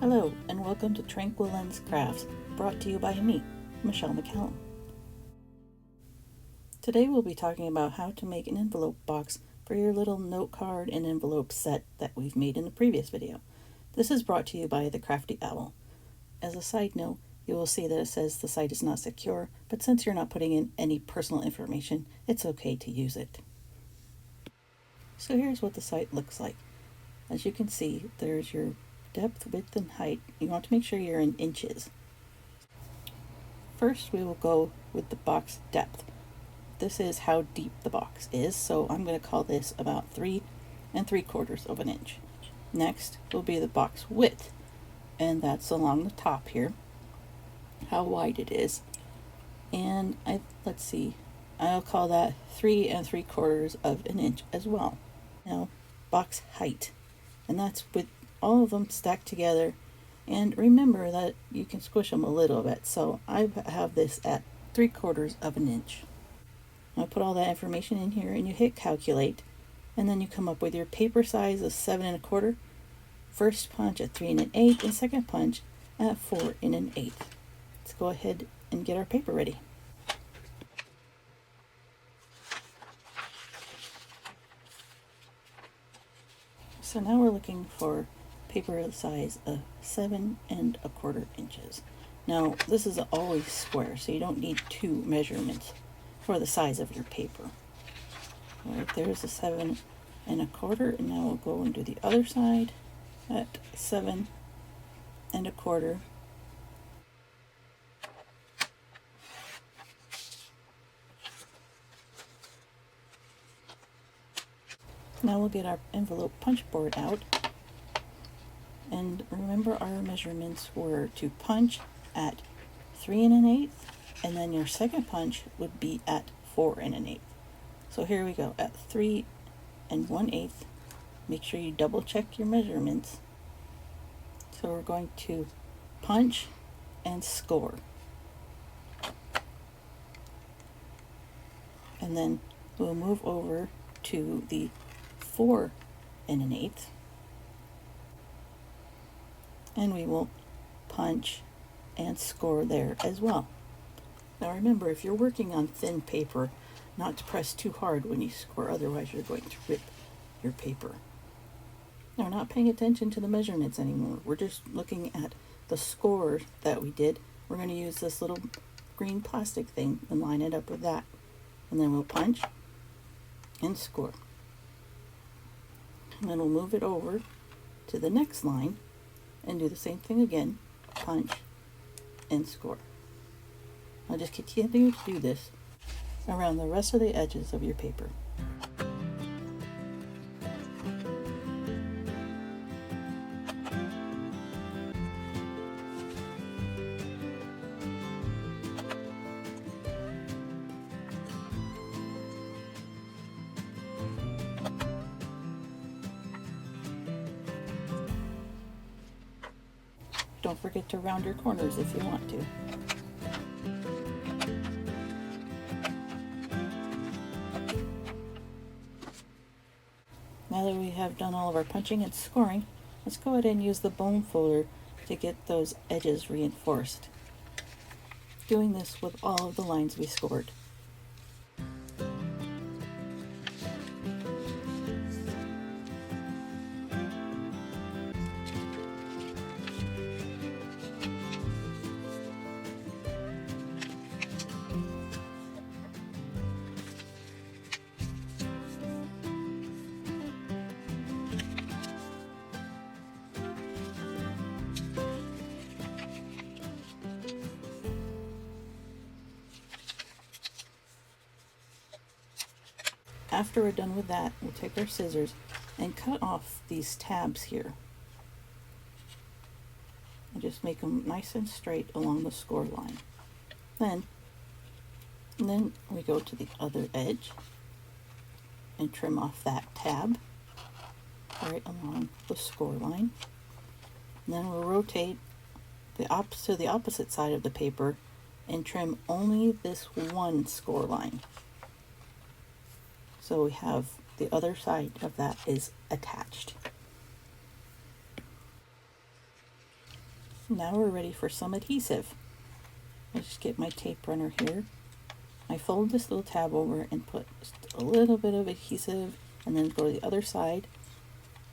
Hello, and welcome to Tranquil Lens Crafts, brought to you by me, Michelle McCallum. Today we'll be talking about how to make an envelope box for your little note card and envelope set that we've made in the previous video. This is brought to you by the Crafty Owl. As a side note, you will see that it says the site is not secure, but since you're not putting in any personal information, it's okay to use it. So here's what the site looks like. As you can see, there's your depth, width, and height. You want to make sure you're in inches. First, we will go with the box depth. This is how deep the box is, so I'm going to call this about 3 3/4 of an inch. Next will be the box width, and that's along the top here, how wide it is. And let's see, I'll call that 3 3/4 of an inch as well. Now, box height, and that's with all of them stacked together, and remember that you can squish them a little bit, so I have this at 3/4 of an inch. I'll put all that information in here and you hit calculate, and then you come up with your paper size of 7 1/4, first punch at 3 1/8, and second punch at 4 1/8. Let's go ahead and get our paper ready. So now we're looking for paper the size of 7 1/4 inches. Now this is always square, so you don't need two measurements for the size of your paper. All right, there's a 7 1/4, and now we'll go and do the other side at 7 1/4. Now we'll get our envelope punch board out. And remember, our measurements were to punch at 3 1/8, and then your second punch would be at 4 1/8. So here we go, at 3 1/8. Make sure you double check your measurements. So we're going to punch and score. And then we'll move over to the 4 1/8. And we will punch and score there as well. Now remember, if you're working on thin paper, not to press too hard when you score, otherwise you're going to rip your paper. Now we're not paying attention to the measurements anymore. We're just looking at the score that we did. We're going to use this little green plastic thing and line it up with that. And then we'll punch and score. And then we'll move it over to the next line and do the same thing again, punch and score. Now just continue to do this around the rest of the edges of your paper. Don't forget to round your corners if you want to. Now that we have done all of our punching and scoring, let's go ahead and use the bone folder to get those edges reinforced. Doing this with all of the lines we scored. After we're done with that, we'll take our scissors and cut off these tabs here. And just make them nice and straight along the score line. Then we go to the other edge and trim off that tab right along the score line. And then we'll rotate to the opposite side of the paper and trim only this one score line. So we have the other side of that is attached. Now we're ready for some adhesive. I just get my tape runner here. I fold this little tab over and put just a little bit of adhesive, and then go to the other side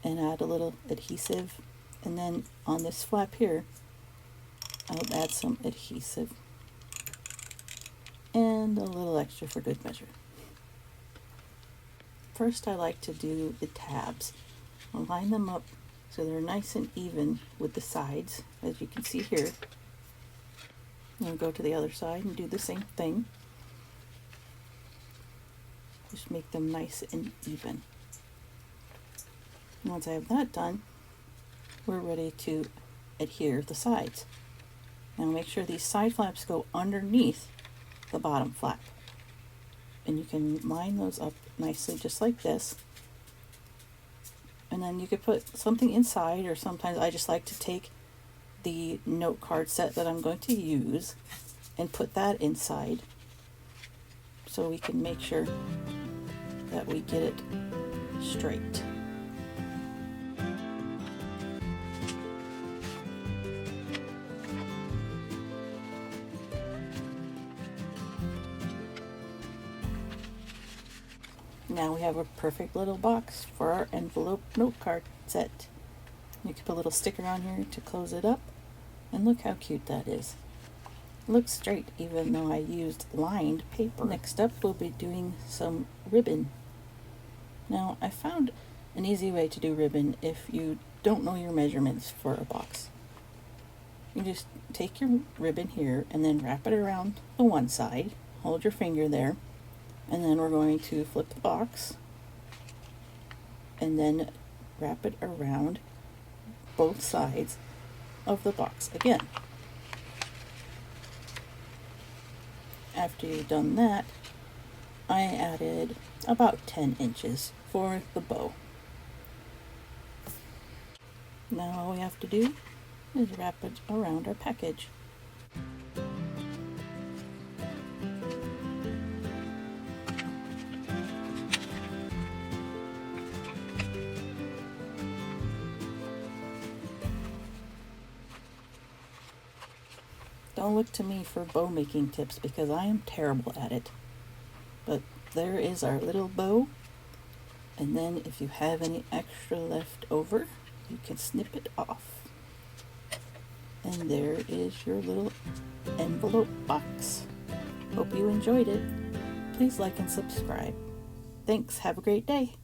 and add a little adhesive, and then on this flap here I'll add some adhesive and a little extra for good measure. First I like to do the tabs. I'll line them up so they're nice and even with the sides, as you can see here. And I'll go to the other side and do the same thing. Just make them nice and even. And once I have that done, we're ready to adhere the sides. Now make sure these side flaps go underneath the bottom flap. And you can line those up nicely just like this. And then you could put something inside, or sometimes I just like to take the note card set that I'm going to use and put that inside, so we can make sure that we get it straight. Now we have a perfect little box for our envelope note card set. You can put a little sticker on here to close it up, and look how cute that is. It looks straight even though I used lined paper. Next up we'll be doing some ribbon. Now I found an easy way to do ribbon if you don't know your measurements for a box. You just take your ribbon here and then wrap it around the one side, hold your finger there, and then we're going to flip the box and then wrap it around both sides of the box again. After you've done that, I added about 10 inches for the bow. Now all we have to do is wrap it around our package. Don't look to me for bow making tips because I am terrible at it. But there is our little bow. And then if you have any extra left over, you can snip it off. And there is your little envelope box. Hope you enjoyed it. Please like and subscribe. Thanks. Have a great day.